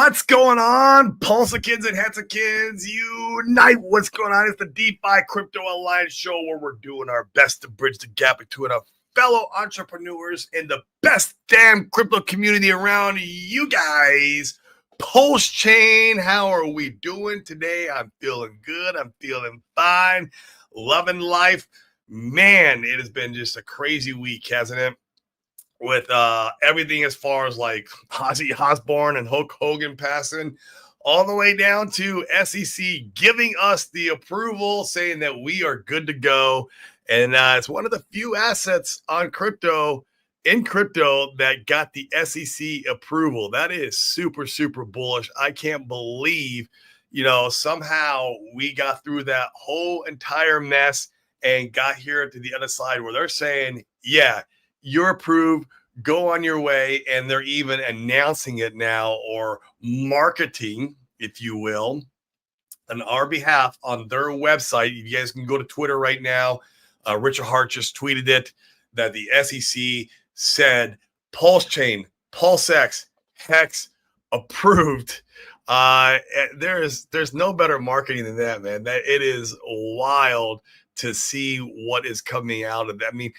What's going on? Pulse kids and heads of kids, unite. What's going on? It's the DeFi Crypto Alliance show where we're doing our best to bridge the gap between our fellow entrepreneurs and the best damn crypto community around. You guys, PulseChain, how are we doing today? I'm feeling good. I'm feeling fine. Loving life. Man, it has been just a crazy week, hasn't it? With everything as far as like Ozzy Osbourne and Hulk Hogan passing, all the way down to SEC giving us the approval, saying that we are good to go. And it's one of the few assets on crypto, that got the SEC approval. That is super, super bullish. I can't believe, somehow we got through that whole entire mess and got here to the other side where they're saying, yeah, you're approved, go on your way. And they're even announcing it now, or marketing, if you will, on our behalf on their website. You guys can go to Twitter right now. Richard Hart just tweeted it, that the SEC said PulseChain, PulseX, Hex approved. There's no better marketing than that, man. That it is wild to see what is coming out of that. I mean,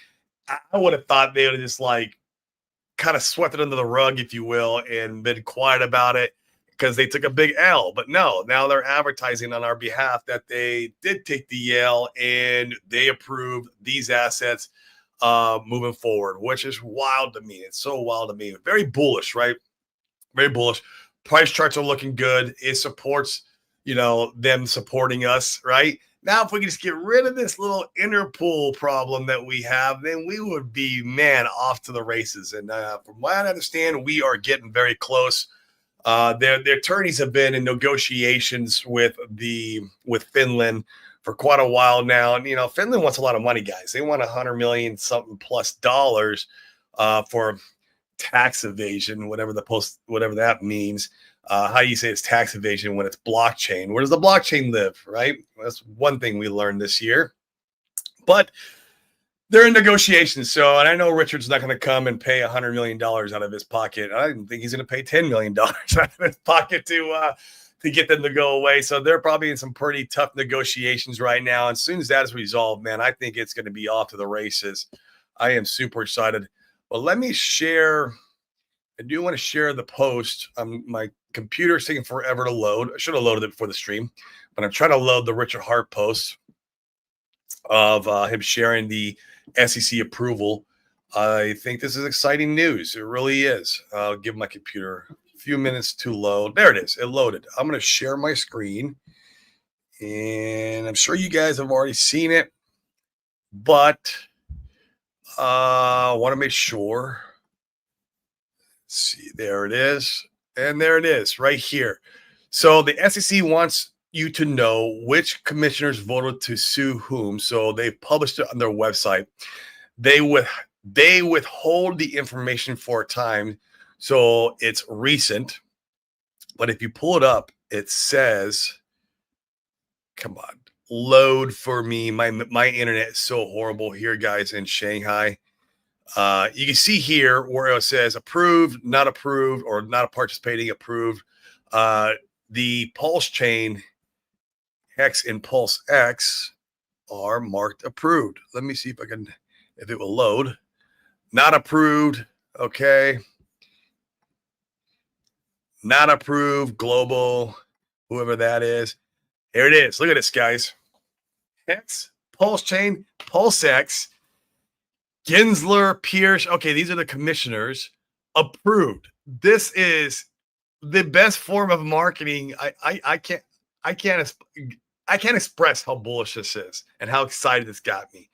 I would have thought they would have just like kind of swept it under the rug, if you will, and been quiet about it because they took a big L. But no, now they're advertising on our behalf that they did take the L and they approved these assets moving forward, which is wild to me. It's so wild to me. Very bullish, right? Very bullish. Price charts are looking good. It supports, them supporting us, right? Now, if we can just get rid of this little interpool problem that we have, then we would be, off to the races. And from what I understand, we are getting very close. Their attorneys have been in negotiations with Finland for quite a while now. And, Finland wants a lot of money, guys. They want $100 million something plus dollars for tax evasion, whatever that means. How you say it's tax evasion when it's blockchain. Where does the blockchain live, right? That's one thing we learned this year. But they're in negotiations. And I know Richard's not going to come and pay $100 million out of his pocket. I didn't think he's going to pay $10 million out of his pocket to get them to go away. So they're probably in some pretty tough negotiations right now. And as soon as that is resolved, man, I think it's going to be off to the races. I am super excited. Well, let me share. I do want to share the post. My computer's taking forever to load. I should have loaded it before the stream, but I'm trying to load the Richard Hart post of him sharing the SEC approval. I think this is exciting news. It really is. I'll give my computer a few minutes to load. There it is. It loaded. I'm going to share my screen, and I'm sure you guys have already seen it, but I want to make sure. Let's see, there it is. And there it is right here. So the SEC wants you to know which commissioners voted to sue whom. So they published it on their website. They withhold the information for a time. So it's recent. But if you pull it up, it says, come on, load for me. My internet is so horrible here, guys, in Shanghai. You can see here where it says approved, not approved, or not participating, approved. The PulseChain Hex and PulseX are marked approved. Let me see if it will load. Not approved. Okay. Not approved. Global, whoever that is. Here it is. Look at this, guys. Hex, PulseChain, PulseX. Gensler, Pierce. Okay, these are the commissioners approved. This is the best form of marketing. I can't express how bullish this is and how excited this got me.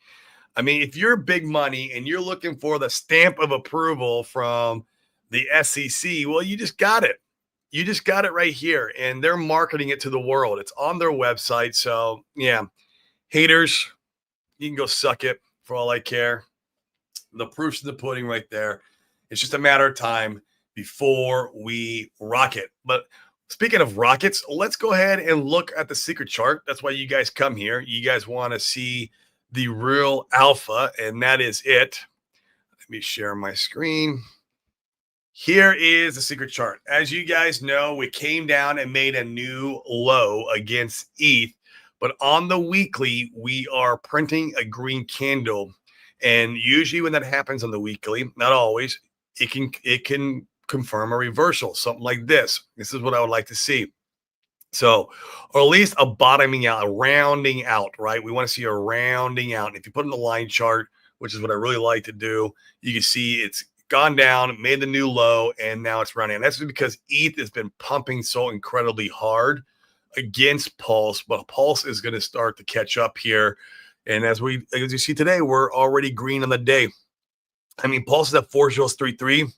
I mean, if you're big money and you're looking for the stamp of approval from the SEC, well, you just got it. You just got it right here, and they're marketing it to the world. It's on their website. So yeah, haters, you can go suck it for all I care. The proof's in the pudding right there. It's just a matter of time before we rocket. But speaking of rockets, let's go ahead and look at the secret chart. That's why you guys come here. You guys want to see the real alpha, and that is it. Let me share my screen. Here is the secret chart. As you guys know, we came down and made a new low against ETH, but on the weekly, we are printing a green candle. And usually when that happens on the weekly, not always, it can confirm a reversal, something like this. This is what I would like to see. So, or at least a bottoming out, a rounding out, right? We want to see a rounding out. And if you put in the line chart, which is what I really like to do, you can see it's gone down, made the new low, and now it's running. And that's because ETH has been pumping so incredibly hard against Pulse, but Pulse is going to start to catch up here. And as you see today, we're already green on the day. I mean, Pulse is at 4033,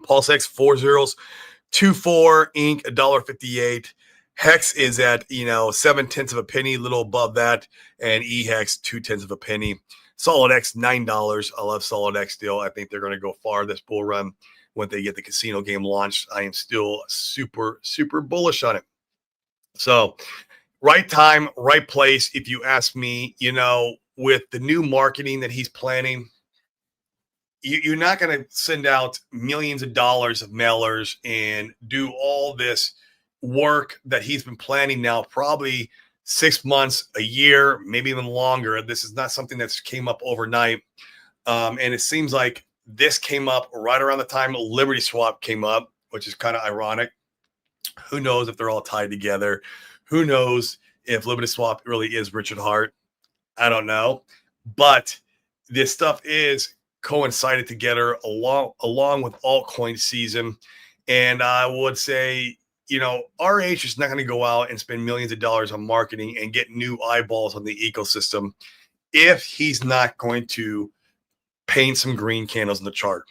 Pulse X 4024, Inc. $1.58. Hex is at 7/10 of a penny, a little above that, and EHEX 2/10 of a penny. Solid X $9. I love Solid X still. I think they're going to go far this bull run when they get the casino game launched. I am still super bullish on it. So, right time, right place. If you ask me, with the new marketing that he's planning, you're not going to send out millions of dollars of mailers and do all this work that he's been planning now, probably 6 months, a year, maybe even longer. This is not something that's came up overnight. And it seems like this came up right around the time Liberty Swap came up, which is kind of ironic. Who knows if they're all tied together? Who knows if Liberty Swap really is Richard Hart? I don't know. But this stuff is coincided together along with altcoin season. And I would say, RH is not going to go out and spend millions of dollars on marketing and get new eyeballs on the ecosystem if he's not going to paint some green candles in the chart,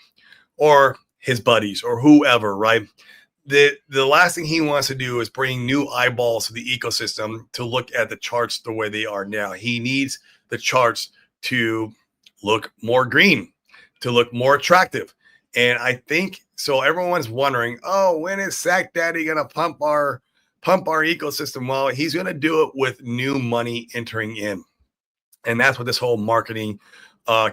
or his buddies or whoever, right? The last thing he wants to do is bring new eyeballs to the ecosystem to look at the charts the way they are now. He needs the charts to look more green, to look more attractive. And I think so. Everyone's wondering, oh, when is Sack Daddy going to pump our ecosystem? Well, he's going to do it with new money entering in. And that's what this whole marketing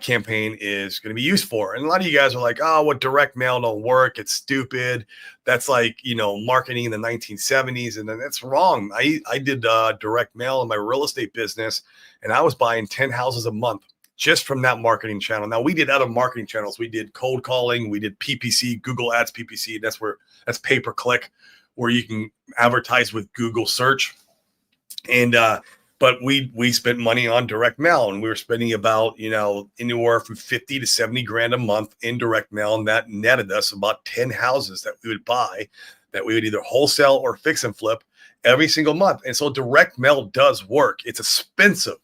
campaign is going to be used for. And a lot of you guys are like, oh, what direct mail don't work. It's stupid. That's like, marketing in the 1970s. And then that's wrong. I did direct mail in my real estate business, and I was buying 10 houses a month just from that marketing channel. Now, we did other marketing channels. We did cold calling. We did PPC, Google Ads PPC. That's pay-per-click, where you can advertise with Google search. And but we spent money on direct mail, and we were spending about, anywhere from 50 to 70 grand a month in direct mail. And that netted us about 10 houses that we would buy, that we would either wholesale or fix and flip every single month. And so direct mail does work. It's expensive.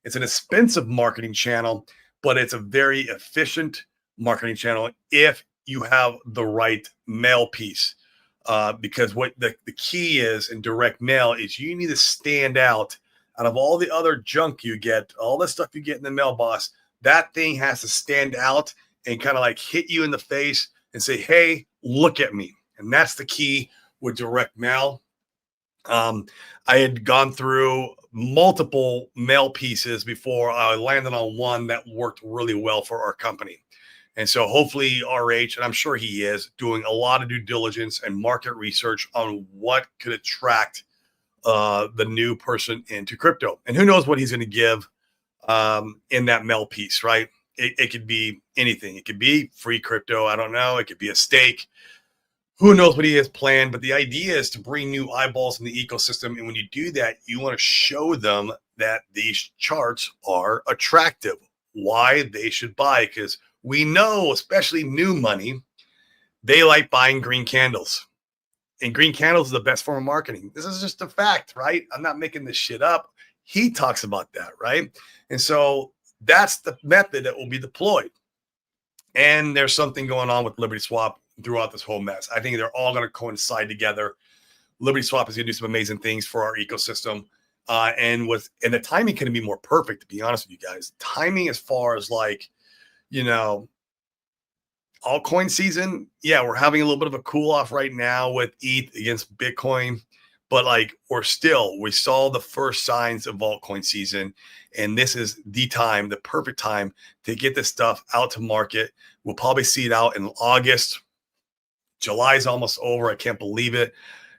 It's an expensive marketing channel, but it's a very efficient marketing channel if you have the right mail piece. Because what the key is in direct mail is you need to stand out of all the other junk you get, all the stuff you get in the mailbox. That thing has to stand out and kind of like hit you in the face and say, hey, look at me. And that's the key with direct mail. I had gone through multiple mail pieces before I landed on one that worked really well for our company. And so hopefully RH, and I'm sure he is, doing a lot of due diligence and market research on what could attract the new person into crypto. And who knows what he's going to give in that mail piece, right? It could be anything. It could be free crypto. I don't know. It could be a stake. Who knows what he has planned, but the idea is to bring new eyeballs in the ecosystem. And when you do that, you want to show them that these charts are attractive, why they should buy. Because we know, especially new money, they like buying green candles. And green candles is the best form of marketing. This is just a fact, right? I'm not making this shit up. He talks about that, right? And so that's the method that will be deployed. And there's something going on with Liberty Swap throughout this whole mess. I think they're all going to coincide together. Liberty Swap is going to do some amazing things for our ecosystem. And the timing couldn't be more perfect, to be honest with you guys. Timing as far as altcoin season. Yeah, we're having a little bit of a cool off right now with ETH against Bitcoin. But we saw the first signs of altcoin season. And this is the perfect time to get this stuff out to market. We'll probably see it out in August. July's almost over. I can't believe it.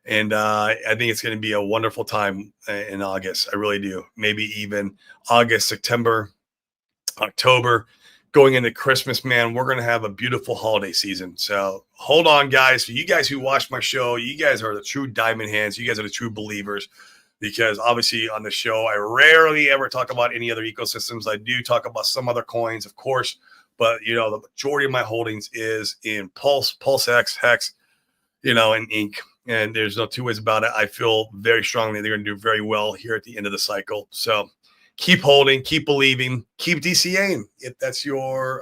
And I think it's going to be a wonderful time in August. I really do. Maybe even August, September, October, going into Christmas, man, we're going to have a beautiful holiday season. So hold on, guys. For you guys who watch my show, you guys are the true diamond hands. You guys are the true believers, because obviously on the show, I rarely ever talk about any other ecosystems. I do talk about some other coins, of course, but the majority of my holdings is in PulseX, Hex, and Ink. And there's no two ways about it. I feel very strongly they're going to do very well here at the end of the cycle. So keep holding, keep believing, keep DCAing if that's your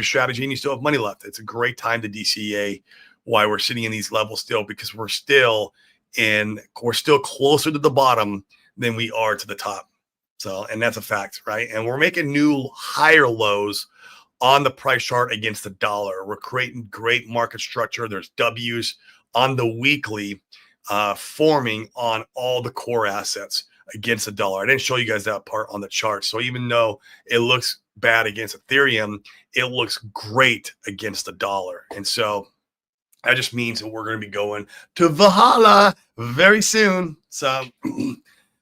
strategy and you still have money left. It's a great time to DCA. Why we're sitting in these levels still, because we're still closer to the bottom than we are to the top. So, and that's a fact, right? And we're making new higher lows on the price chart against the dollar. We're creating great market structure. There's W's on the weekly forming on all the core assets against the dollar. I didn't show you guys that part on the chart. So even though it looks bad against Ethereum, it looks great against the dollar. And so that just means that we're going to be going to Valhalla very soon. So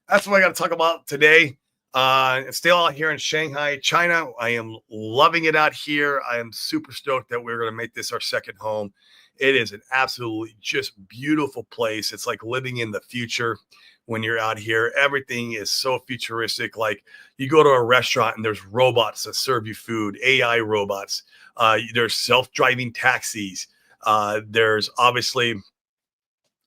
that's what I got to talk about today. It's still out here in Shanghai, China. I am loving it out here. I am super stoked that we're going to make this our second home. It is an absolutely just beautiful place. It's like living in the future when you're out here. Everything is so futuristic. Like you go to a restaurant and there's robots that serve you food, AI robots. There's self-driving taxis. There's obviously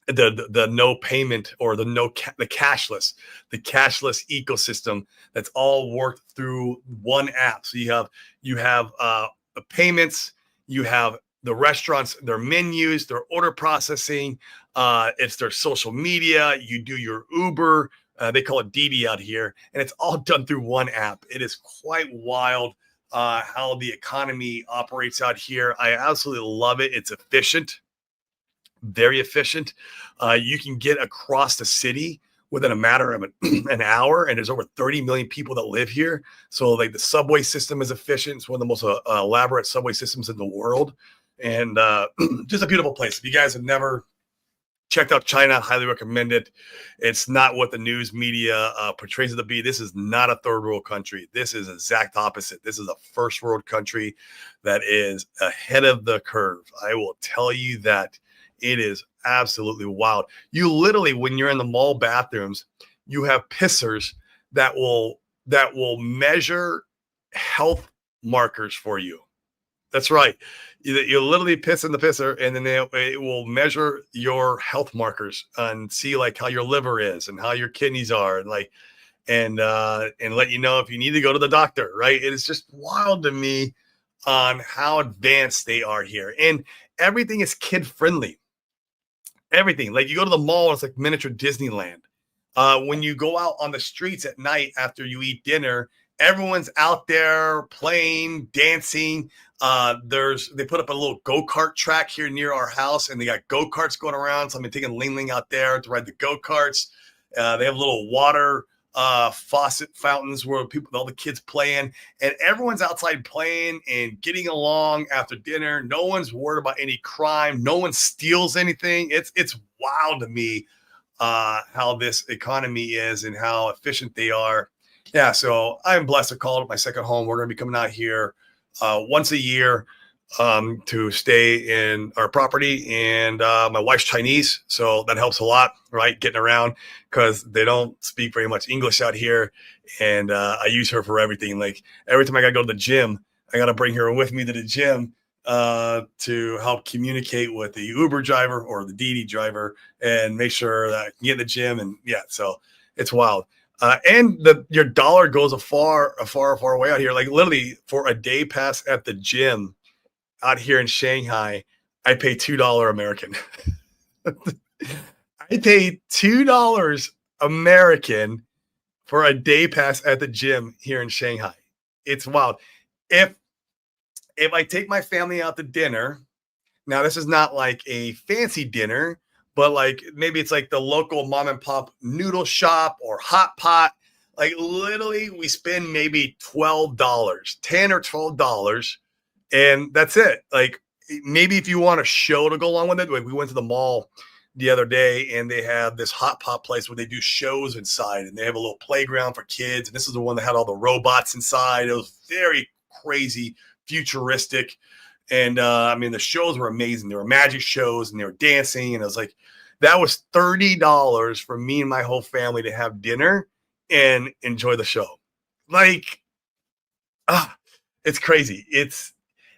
the no payment or the cashless ecosystem that's all worked through one app. So you have the payments, you have the restaurants, their menus, their order processing, it's their social media. You do your Uber, they call it Didi out here, and it's all done through one app. It is quite wild how the economy operates out here. I absolutely love it. It's efficient, very efficient. You can get across the city within a matter of an hour, and there's over 30 million people that live here. So like the subway system is efficient. It's one of the most elaborate subway systems in the world. And just a beautiful place. If you guys have never checked out China, highly recommend it. It's not what the news media portrays it to be. This is not a third world country. This is exact opposite. This is a first world country that is ahead of the curve. I will tell you that. It is absolutely wild. You literally, when you're in the mall bathrooms, you have pissers that will measure health markers for you. That's right. You literally piss in the pisser, and then it will measure your health markers and see like how your liver is and how your kidneys are, and let you know if you need to go to the doctor. Right? It is just wild to me on how advanced they are here, and everything is kid friendly. Everything, like you go to the mall, it's like miniature Disneyland. When you go out on the streets at night after you eat dinner, everyone's out there playing, dancing. They put up a little go-kart track here near our house, and they got go-karts going around. So I've been taking Ling Ling out there to ride the go-karts. They have little water faucet fountains where all the kids playing, and everyone's outside playing and getting along after dinner. No one's worried about any crime. No one steals anything. It's wild to me how this economy is and how efficient they are. Yeah, so I'm blessed to call it my second home. We're going to be coming out here once a year to stay in our property, and my wife's Chinese, so that helps a lot, right? Getting around, because they don't speak very much English out here, and I use her for everything. Like every time I gotta go to the gym, I gotta bring her with me to the gym to help communicate with the Uber driver or the Didi driver and make sure that I can get in the gym. And yeah, so it's wild. And your dollar goes a far way out here. Like literally for a day pass at the gym out here in Shanghai, I pay $2 American. I pay $2 American for a day pass at the gym here in Shanghai. It's wild. If I take my family out to dinner, now this is not like a fancy dinner, but like maybe it's like the local mom and pop noodle shop or hot pot. Like literally we spend maybe $12, $10 or $12, and that's it. Like maybe if you want a show to go along with it, like we went to the mall the other day and they have this hot pot place where they do shows inside and they have a little playground for kids. And this is the one that had all the robots inside. It was very crazy, futuristic. And I mean, the shows were amazing. They were magic shows and they were dancing. And I was like, that was $30 for me and my whole family to have dinner and enjoy the show. Like, it's crazy. It's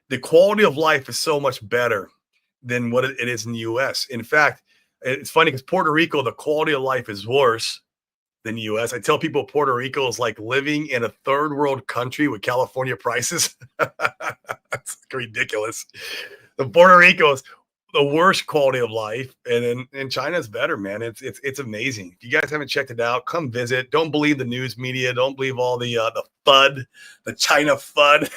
the quality of life is so much better than what it is in the US. In fact, it's funny because Puerto Rico, the quality of life is worse than the US. I tell people Puerto Rico is like living in a third world country with California prices. That's ridiculous. The Puerto Rico is the worst quality of life, and in China is better, man. It's amazing. If you guys haven't checked it out, come visit. Don't believe the news media. Don't believe all the FUD, the China FUD.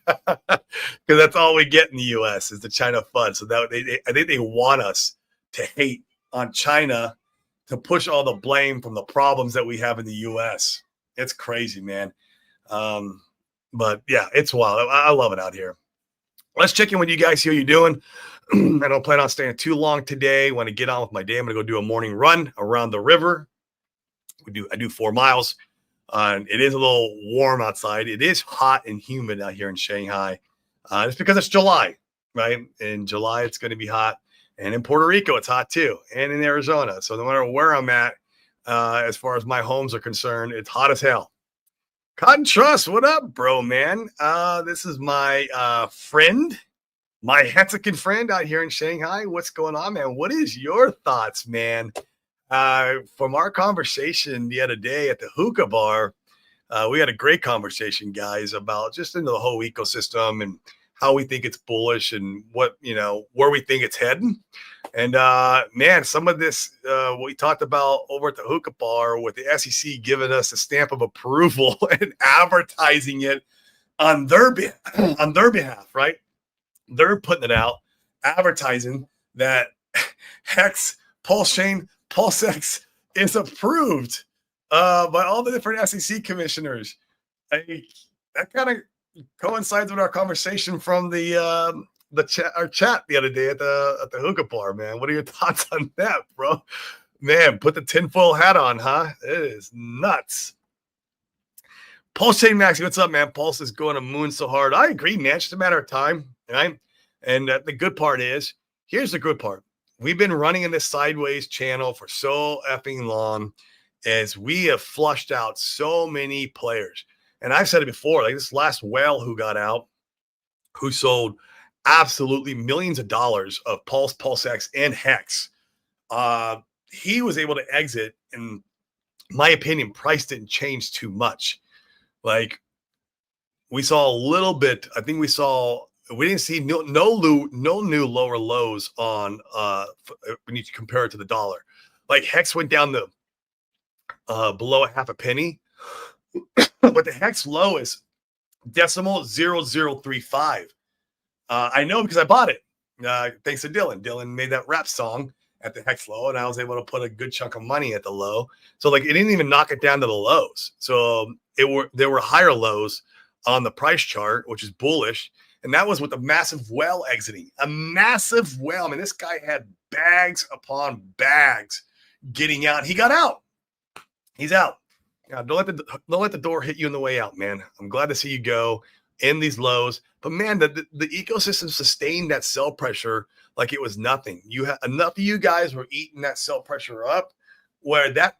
Because that's all we get in the U.S. is the China FUD. So that I think they want us to hate on China to push all the blame from the problems that we have in the U.S. It's crazy, man. But yeah, it's wild. I love it out here. Let's check in with you guys. See how you're doing. I don't plan on staying too long today. Want to get on with my day. I'm going to go do a morning run around the river. I do 4 miles. It is a little warm outside. It is hot and humid out here in Shanghai. It's because it's July, right? In July, it's going to be hot. And in Puerto Rico, it's hot too. And in Arizona. So no matter where I'm at, as far as my homes are concerned, it's hot as hell. Cotton Trust, what up, bro, man? This is my friend, my Mexican friend out here in Shanghai. What's going on, man? What is your thoughts, man? From our conversation the other day at the hookah bar, we had a great conversation, guys, about just into the whole ecosystem and how we think it's bullish and what, where we think it's heading. And man, some of this we talked about over at the hookah bar with the SEC giving us a stamp of approval and advertising it on their behalf, right? They're putting it out, advertising that Hex, PulseChain, PulseX is approved by all the different SEC commissioners. That kind of coincides with our conversation from our chat the other day at the hookah bar, man. What are your thoughts on that, bro? Man, put the tinfoil hat on, huh? It is nuts. PulseChain Maxi, what's up, man? Pulse is going to moon so hard. I agree, man. It's just a matter of time, right? And the good part is, here's the good part. We've been running in this sideways channel for so effing long as we have flushed out so many players. And I've said it before, like this last whale who got out, who sold absolutely millions of dollars of Pulse, PulseX, and Hex. He was able to exit, in my opinion, price didn't change too much. Like we saw a little bit. I think we didn't see no new lower lows on when you compare it to the dollar. Like Hex went down to below a half a penny, but the Hex low is 0.0035. I know because I bought it. Thanks to Dylan. Dylan made that rap song at the Hex low, and I was able to put a good chunk of money at the low. So like it didn't even knock it down to the lows. So there were higher lows on the price chart, which is bullish. And that was with a massive whale exiting. A massive whale. I mean, this guy had bags upon bags getting out. He got out. He's out. Don't let the door hit you on the way out, man. I'm glad to see you go in these lows. But man, the ecosystem sustained that sell pressure like it was nothing. You had enough of you guys were eating that sell pressure up, where that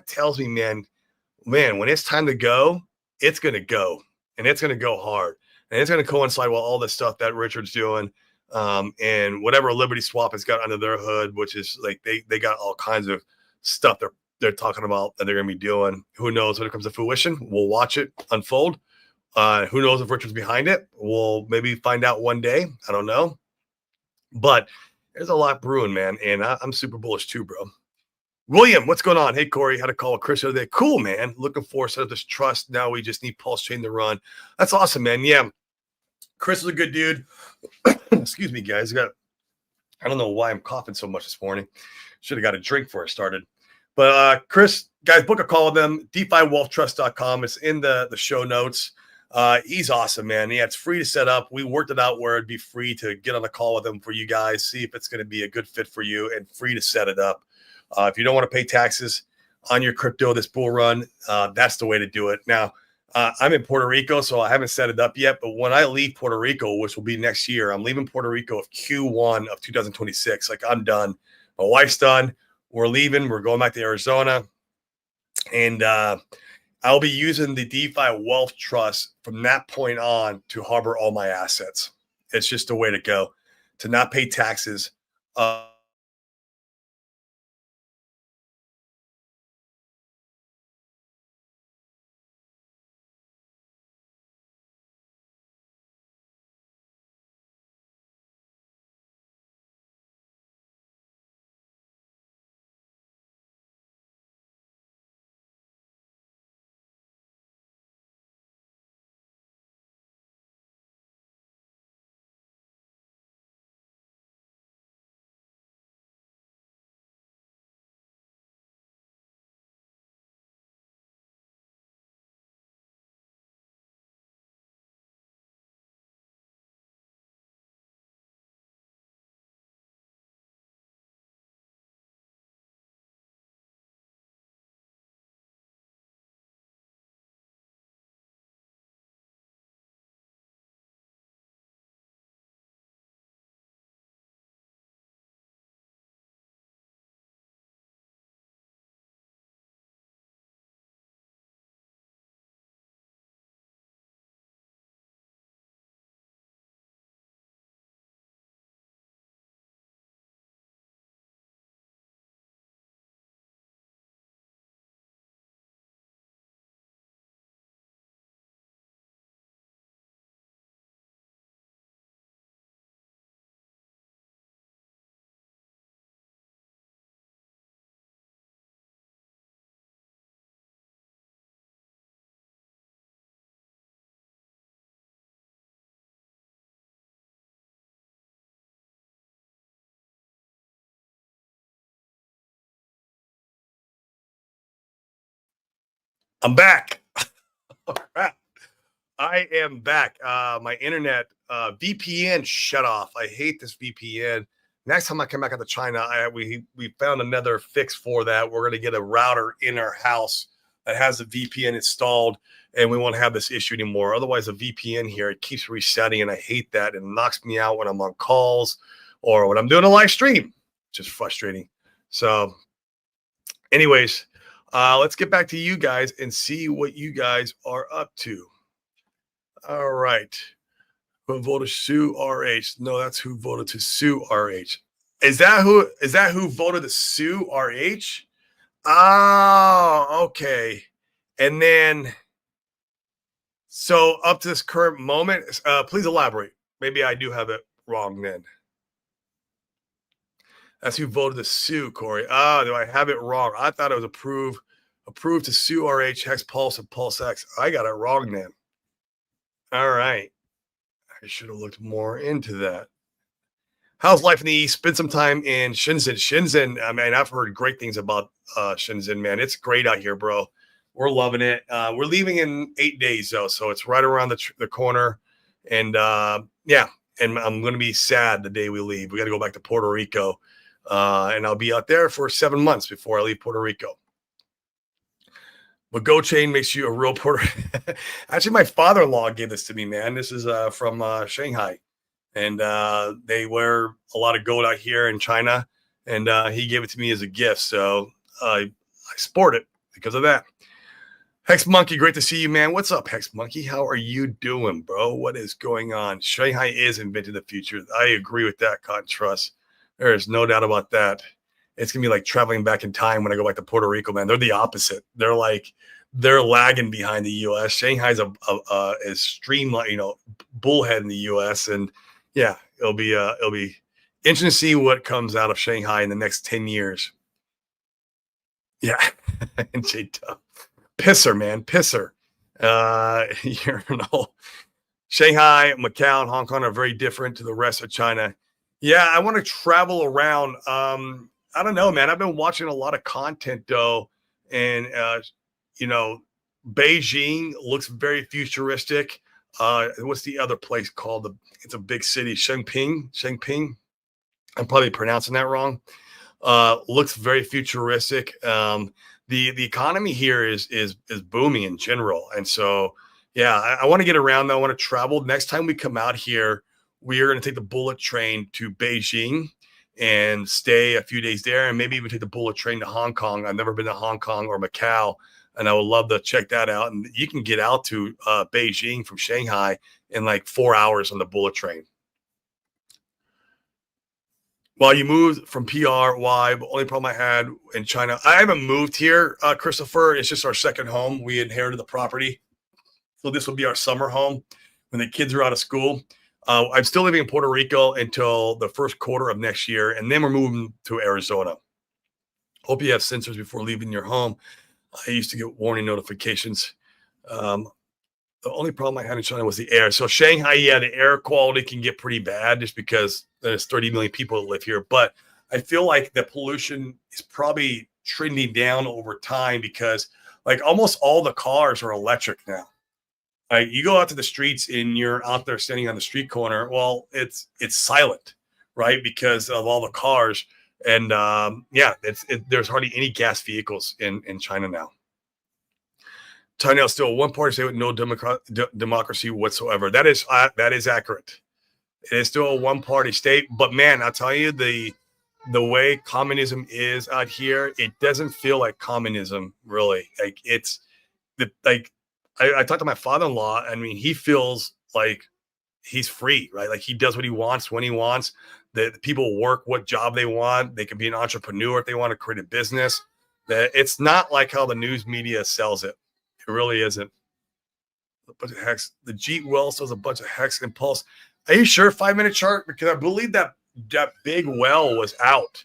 tells me, man, when it's time to go, it's gonna go, and it's gonna go hard, and it's gonna coincide with all the stuff that Richard's doing, and whatever Liberty Swap has got under their hood, which is like they got all kinds of stuff they're talking about that they're gonna be doing. Who knows when it comes to fruition? We'll watch it unfold. Who knows if Richard's behind it? We'll maybe find out one day. I don't know. But there's a lot brewing, man. And I'm super bullish too, bro. William, what's going on? Hey, Corey, had a call with Chris the other day. Cool, man. Looking forward to set up this trust. Now we just need PulseChain to run. That's awesome, man. Yeah. Chris is a good dude. Excuse me, guys. I don't know why I'm coughing so much this morning. Should have got a drink before I started. But Chris, guys, book a call with them. DeFiWealthTrust.com. It's in the show notes. He's awesome, man. Yeah, it's free to set up. We worked it out where it'd be free to get on a call with him for you guys, see if it's going to be a good fit for you, and free to set it up. If you don't want to pay taxes on your crypto this bull run, that's the way to do it. Now, I'm in Puerto Rico, so I haven't set it up yet. But when I leave Puerto Rico, which will be next year, I'm leaving Puerto Rico of Q1 of 2026. Like, I'm done. My wife's done. We're leaving. We're going back to Arizona. And I'll be using the DeFi Wealth Trust from that point on to harbor all my assets. It's just the way to go, to not pay taxes. I'm back. All right. I am back. My internet VPN shut off. I hate this VPN. Next time I come back out to China, we found another fix for that. We're going to get a router in our house that has a VPN installed, and we won't have this issue anymore. Otherwise, a VPN here, it keeps resetting, and I hate that. It knocks me out when I'm on calls or when I'm doing a live stream, which is frustrating. So, anyways, let's get back to you guys and see what you guys are up to. All right. Who voted sue RH? No, that's who voted to sue RH. Is that who voted to sue RH? Oh, okay. And then, so up to this current moment, please elaborate. Maybe I do have it wrong then. That's who voted to sue, Corey. Do I have it wrong? I thought it was approved to sue RH, Hex Pulse, and Pulse X. I got it wrong then. All right. I should have looked more into that. How's life in the East? Spend some time in Shenzhen. Shenzhen, I mean, I've heard great things about Shenzhen, man. It's great out here, bro. We're loving it. We're leaving in 8 days, though, so it's right around the corner. And, yeah, and I'm going to be sad the day we leave. We got to go back to Puerto Rico, and I'll be out there for 7 months before I leave Puerto Rico. But GoChain makes you a real Puerto. Actually, my father-in-law gave this to me, man. This is from Shanghai, and they wear a lot of gold out here in China, and he gave it to me as a gift. So I sport it because of that. Hex Monkey, great to see you, man. What's up, Hex Monkey? How are you doing, bro? What is going on? Shanghai is inventing the future. I agree with that, Cotton Trust. There is no doubt about that. It's going to be like traveling back in time when I go back to Puerto Rico, man. They're the opposite. They're lagging behind the U.S. Shanghai's a streamlined, bullhead in the U.S. And yeah, it'll be interesting to see what comes out of Shanghai in the next 10 years. Yeah. And pisser, man, pisser. Shanghai, Macau, and Hong Kong are very different to the rest of China. Yeah, I want to travel around. I don't know, man. I've been watching a lot of content though, and Beijing looks very futuristic. What's the other place called? It's a big city, Shangping. I'm probably pronouncing that wrong. Looks very futuristic. The economy here is booming in general, and so yeah, I want to get around though. I want to travel. Next time we come out here, we are going to take the bullet train to Beijing and stay a few days there, and maybe even take the bullet train to Hong Kong. I've never been to Hong Kong or Macau, and I would love to check that out. And you can get out to Beijing from Shanghai in like 4 hours on the bullet train. While you moved from PR, why? The only problem I had in China, I haven't moved here, Christopher. It's just our second home. We inherited the property. So this will be our summer home when the kids are out of school. I'm still living in Puerto Rico until the first quarter of next year, and then we're moving to Arizona. Hope you have sensors before leaving your home. I used to get warning notifications. The only problem I had in China was the air. So Shanghai, yeah, the air quality can get pretty bad just because there's 30 million people that live here. But I feel like the pollution is probably trending down over time because like almost all the cars are electric now. Like you go out to the streets and you're out there standing on the street corner. Well, it's silent, right? Because of all the cars. And yeah, there's hardly any gas vehicles in China now. China is still a one-party state with no democracy whatsoever. That is accurate. It is still a one-party state, but man, I'll tell you the way communism is out here, it doesn't feel like communism really. Like I talked to my father-in-law. I mean, he feels like he's free, right? Like he does what he wants when he wants. The people work what job they want. They can be an entrepreneur if they want to create a business. That it's not like how the news media sells it. It really isn't. A bunch of hacks. The Jeet well sells a bunch of hacks and pulse. Are you sure 5-minute chart? Because I believe that big well was out.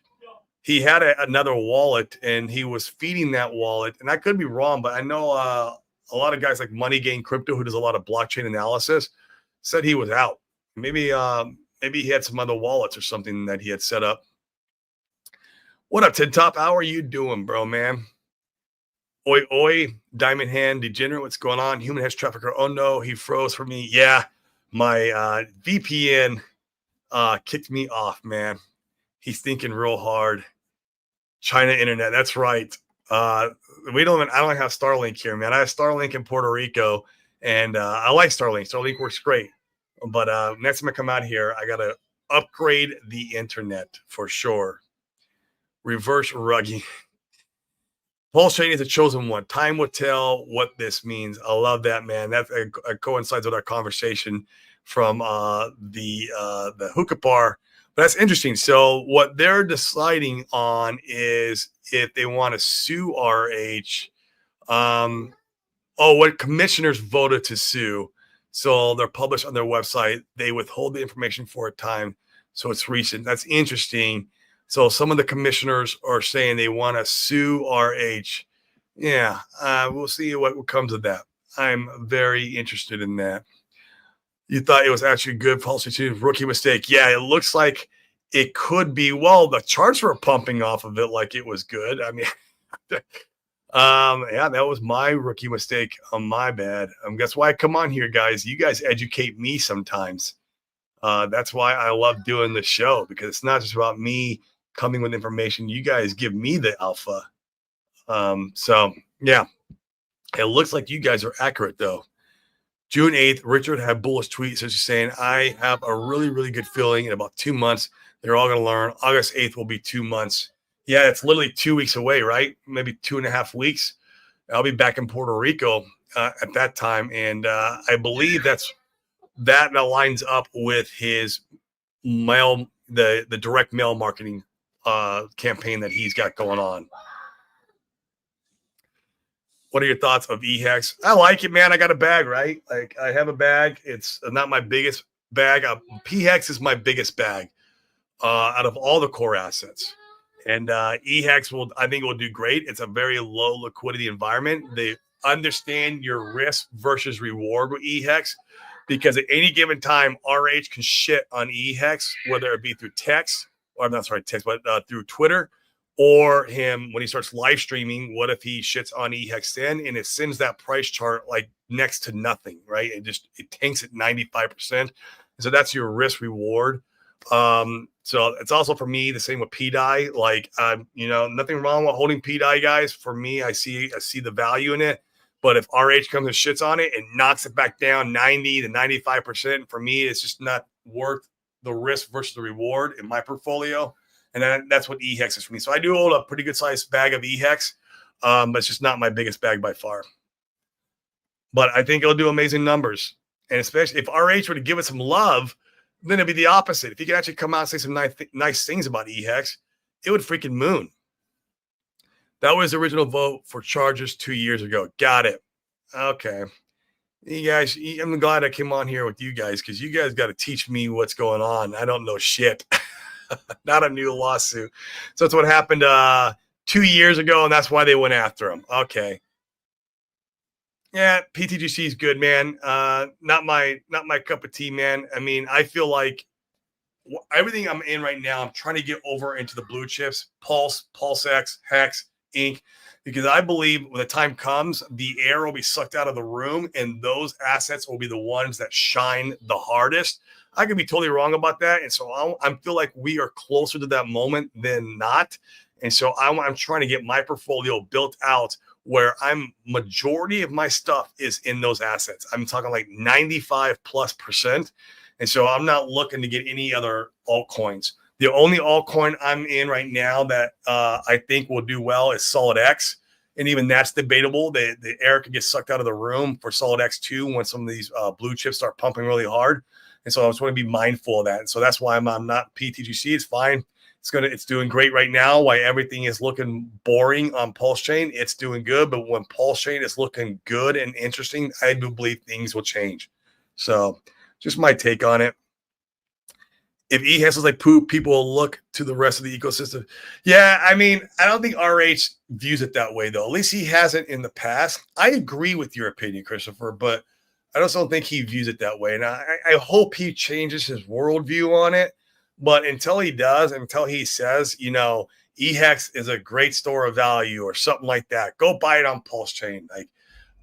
He had another wallet and he was feeding that wallet. And I could be wrong, but I know a lot of guys like Money Gain Crypto, who does a lot of blockchain analysis, said he was out. Maybe he had some other wallets or something that he had set up. What up, Tin Top? How are you doing, bro, man? Oi, oi, Diamond Hand Degenerate, what's going on? Human Hedge Trafficker, oh no, he froze for me. Yeah, my VPN kicked me off, man. He's thinking real hard. China internet, that's right. I don't have Starlink here, man. I have Starlink in Puerto Rico, and I like Starlink. Starlink works great. But next time I come out here, I got to upgrade the internet for sure. Reverse rugging. PulseChain is a chosen one. Time will tell what this means. I love that, man. That coincides with our conversation from the hookah bar. But that's interesting. So what they're deciding on is if they want to sue RH. What commissioners voted to sue. So they're published on their website. They withhold the information for a time. So it's recent. That's interesting. So some of the commissioners are saying they want to sue RH. Yeah, we'll see what comes of that. I'm very interested in that. You thought it was actually good policy rookie mistake. Yeah, it looks like it could be. Well, the charts were pumping off of it like it was good. I mean, yeah, that was my rookie mistake on my bad. That's why I come on here, guys. You guys educate me sometimes. That's why I love doing the show, because it's not just about me coming with information. You guys give me the alpha. So yeah, it looks like you guys are accurate though. June 8th, Richard had bullish tweet. So she's saying, I have a really, really good feeling in about 2 months, they're all going to learn. August 8th will be 2 months. Yeah, it's literally 2 weeks away, right? Maybe 2.5 weeks. I'll be back in Puerto Rico at that time. And I believe that aligns up with his the direct mail marketing campaign that he's got going on. What are your thoughts of eHex? I like it, man. I got a bag, right? Like I have a bag. It's not my biggest bag. PHEX is my biggest bag out of all the core assets. And eHex I think will do great. It's a very low liquidity environment. They understand your risk versus reward with eHex, because at any given time, RH can shit on eHex, whether it be through text, or I'm not sorry, text, but through Twitter or him when he starts live streaming. What if he shits on EHEX then and it sends that price chart like next to nothing, right? It tanks at 95%. So that's your risk reward. So it's also for me the same with PDI. Like, nothing wrong with holding PDI, guys. For me, I see the value in it. But if RH comes and shits on it and knocks it back down 90 to 95%, for me, it's just not worth the risk versus the reward in my portfolio. And that's what EHEX is for me. So I do hold a pretty good sized bag of EHEX, but it's just not my biggest bag by far. But I think it'll do amazing numbers. And especially if RH were to give it some love, then it'd be the opposite. If you could actually come out and say some nice things about EHEX, it would freaking moon. That was the original vote for Chargers 2 years ago. Got it. Okay. You guys, I'm glad I came on here with you guys because you guys got to teach me what's going on. I don't know shit. Not a new lawsuit. So that's what happened 2 years ago, and that's why they went after him. Okay. Yeah, PTGC is good, man. Not my cup of tea, man. I mean, I feel like everything I'm in right now, I'm trying to get over into the blue chips, PulseX, Hex, Inc., because I believe when the time comes, the air will be sucked out of the room, and those assets will be the ones that shine the hardest. I could be totally wrong about that, and so I feel like we are closer to that moment than not. And so I'm trying to get my portfolio built out where majority of my stuff is in those assets. I'm talking like 95+%. And so I'm not looking to get any other altcoins. The only altcoin I'm in right now that I think will do well is SolidX. And even that's debatable. The air could get sucked out of the room for SolidX too when some of these blue chips start pumping really hard. And so I just want to be mindful of that. And so that's why I'm not PTGC. It's fine. It's doing great right now. Why everything is looking boring on PulseChain, it's doing good. But when PulseChain is looking good and interesting, I do believe things will change. So just my take on it. If EHEX is like poop, people will look to the rest of the ecosystem. Yeah, I mean, I don't think RH views it that way, though. At least he hasn't in the past. I agree with your opinion, Christopher, but I just don't think he views it that way. And I hope he changes his worldview on it. But until he does, until he says, EHEX is a great store of value or something like that, go buy it on PulseChain.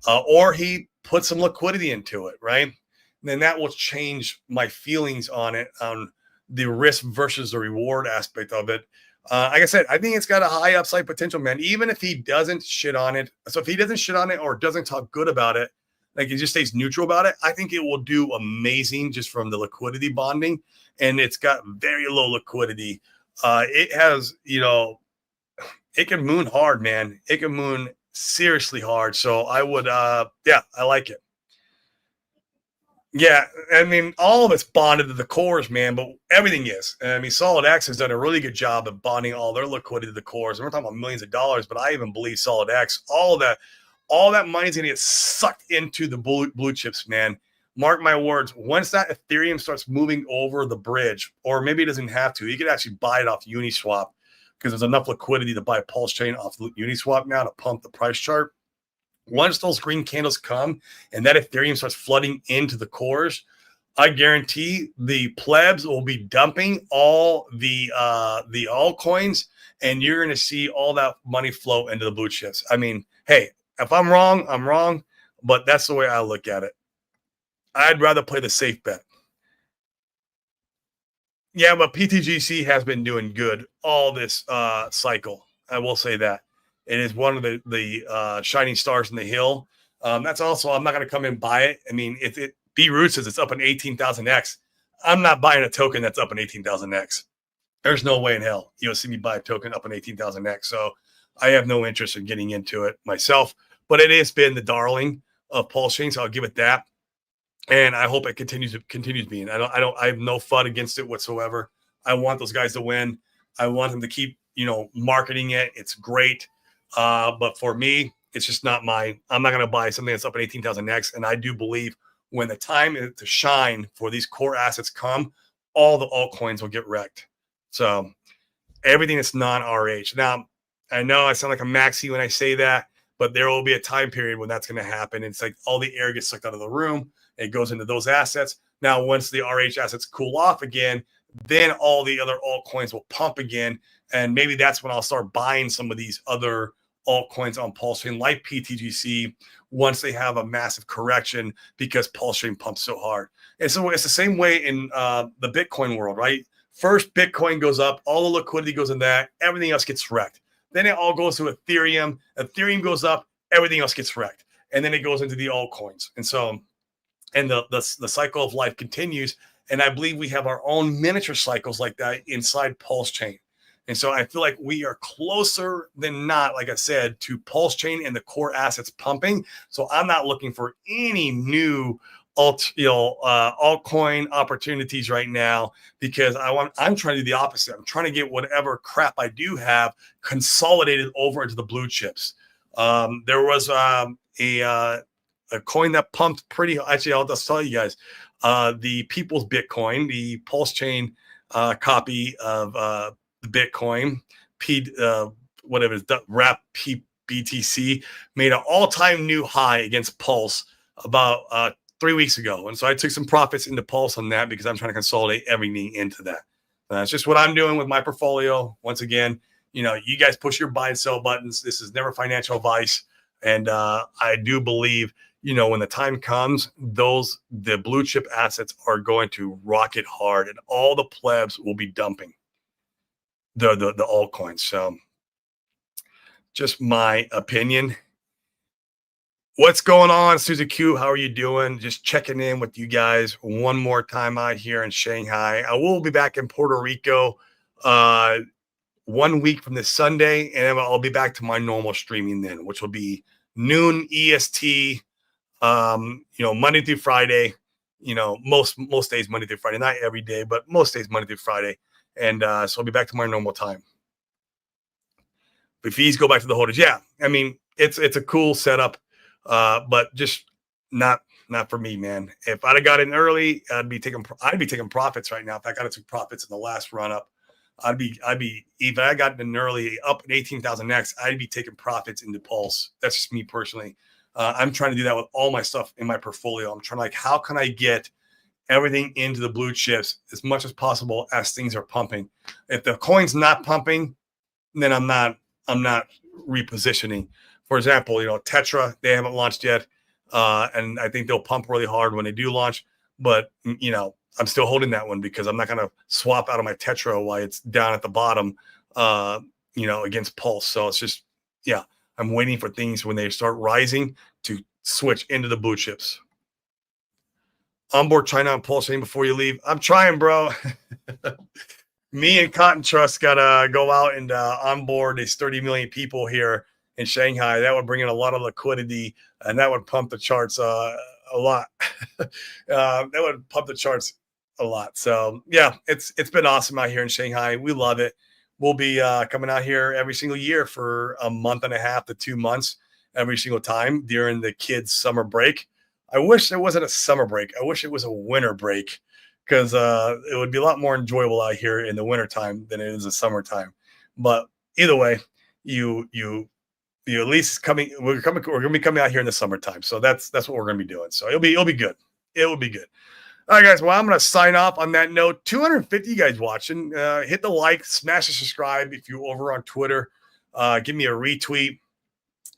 Or he put some liquidity into it, right? And then that will change my feelings on it, on the risk versus the reward aspect of it. Like I said, I think it's got a high upside potential, man. Even if he doesn't shit on it. So if he doesn't shit on it or doesn't talk good about it, like he just stays neutral about it, I think it will do amazing just from the liquidity bonding. And it's got very low liquidity. It has, it can moon hard, man. It can moon seriously hard. So I would, I like it. Yeah, I mean, all of it's bonded to the cores, man, but everything is. I mean, SolidX has done a really good job of bonding all their liquidity to the cores. And we're talking about millions of dollars, but I even believe SolidX, all that money's going to get sucked into the blue chips, man. Mark my words, once that Ethereum starts moving over the bridge, or maybe it doesn't have to, you could actually buy it off Uniswap because there's enough liquidity to buy a PulseChain off Uniswap now to pump the price chart. Once those green candles come and that Ethereum starts flooding into the cores, I guarantee the plebs will be dumping all the altcoins, and you're going to see all that money flow into the blue chips. I mean, hey, if I'm wrong, I'm wrong, but that's the way I look at it. I'd rather play the safe bet. Yeah, but PTGC has been doing good all this cycle. I will say that. It is one of the shining stars in the hill. That's also, I'm not going to come and buy it. I mean, if it B-Root says it's up an 18,000x, I'm not buying a token that's up an 18,000x. There's no way in hell you'll see me buy a token up an 18,000x. So I have no interest in getting into it myself. But it has been the darling of PulseChain, so I'll give it that. And I hope it continues being. I have no FUD against it whatsoever. I want those guys to win. I want them to keep, marketing it. It's great. But for me, it's just not I'm not going to buy something that's up at 18,000x. And I do believe when the time to shine for these core assets come, all the altcoins will get wrecked. So everything that's non-RH. Now, I know I sound like a maxi when I say that, but there will be a time period when that's going to happen. It's like all the air gets sucked out of the room. It goes into those assets. Now, once the RH assets cool off again, then all the other altcoins will pump again. And maybe that's when I'll start buying some of these other altcoins on PulseChain like PTGC once they have a massive correction because PulseChain pumps so hard. And so it's the same way in the Bitcoin world, right? First, Bitcoin goes up, all the liquidity goes in that, everything else gets wrecked. Then it all goes to Ethereum. Ethereum goes up, everything else gets wrecked. And then it goes into the altcoins. And so, and the cycle of life continues. And I believe we have our own miniature cycles like that inside PulseChain. And so I feel like we are closer than not, like I said, to PulseChain and the core assets pumping. So I'm not looking for any new altcoin opportunities right now because I'm trying to do the opposite. I'm trying to get whatever crap I do have consolidated over into the blue chips. There was a coin that pumped pretty. Actually, I'll just tell you guys, the People's Bitcoin, the PulseChain copy of the Bitcoin, whatever it is, wrap BTC made an all-time new high against Pulse about 3 weeks ago. And so I took some profits into Pulse on that because I'm trying to consolidate everything into that. That's just what I'm doing with my portfolio. Once again, you guys push your buy and sell buttons. This is never financial advice. And I do believe, when the time comes, the blue chip assets are going to rocket hard and all the plebs will be dumping the altcoins. So just my opinion. What's going on, Suzy Q? How are you doing? Just checking in with you guys one more time out here in Shanghai. I will be back in Puerto Rico 1 week from this Sunday, and I'll be back to my normal streaming then, which will be noon EST, Monday through Friday. Most days Monday through Friday, not every day, but most days Monday through Friday. And so I'll be back to my normal time. The fees go back to the holders. Yeah, I mean, it's a cool setup. But just not for me, man. If I'd have got in early, I'd be taking profits right now. If I got took profits in the last run up, I'd be if I got in early up at 18,000 next, I'd be taking profits into Pulse. That's just me personally. I'm trying to do that with all my stuff in my portfolio. I'm trying to how can I get everything into the blue chips as much as possible as things are pumping. If the coin's not pumping, then I'm not repositioning. For example, Tetra, they haven't launched yet. And I think they'll pump really hard when they do launch. But, I'm still holding that one because I'm not going to swap out of my Tetra while it's down at the bottom, against Pulse. So it's just, I'm waiting for things when they start rising to switch into the blue chips. Onboard China on PulseChain before you leave. I'm trying, bro. Me and Cotton Trust got to go out and onboard these 30 million people here in Shanghai. That would bring in a lot of liquidity, and that would pump the charts a lot. That would pump the charts a lot. So yeah, it's been awesome out here in Shanghai. We love it. We'll be coming out here every single year for a month and a half to 2 months every single time during the kids' summer break. I wish there wasn't a summer break. I wish it was a winter break because it would be a lot more enjoyable out here in the wintertime than it is the summertime. But either way, you at least coming. We're going to be coming out here in the summertime, so that's what we're going to be doing. So it'll be good. It will be good. All right, guys. Well, I'm going to sign off on that note. 250 guys watching. Hit the like, smash the subscribe if you're over on Twitter. Give me a retweet.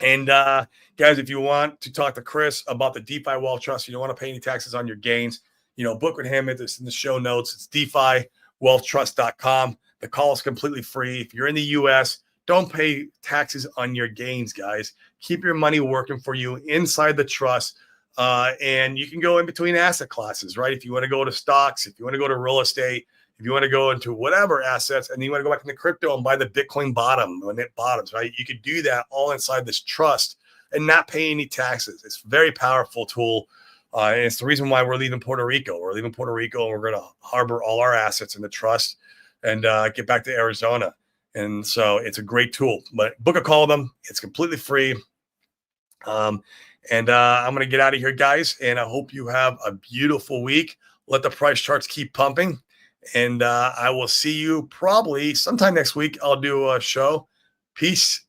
And guys, if you want to talk to Chris about the DeFi Wealth Trust, you don't want to pay any taxes on your gains, book with him. It's in the show notes. It's DeFiWealthTrust.com. The call is completely free. If you're in the U.S., don't pay taxes on your gains, guys. Keep your money working for you inside the trust. And you can go in between asset classes, right? If you want to go to stocks, if you want to go to real estate, if you want to go into whatever assets, and you want to go back into crypto and buy the Bitcoin bottom when it bottoms, right? You could do that all inside this trust and not pay any taxes. It's a very powerful tool. And it's the reason why we're leaving Puerto Rico. We're leaving Puerto Rico and we're going to harbor all our assets in the trust and get back to Arizona. And so it's a great tool, but book a call with them. It's completely free. I'm going to get out of here, guys. And I hope you have a beautiful week. Let the price charts keep pumping. And I will see you probably sometime next week. I'll do a show. Peace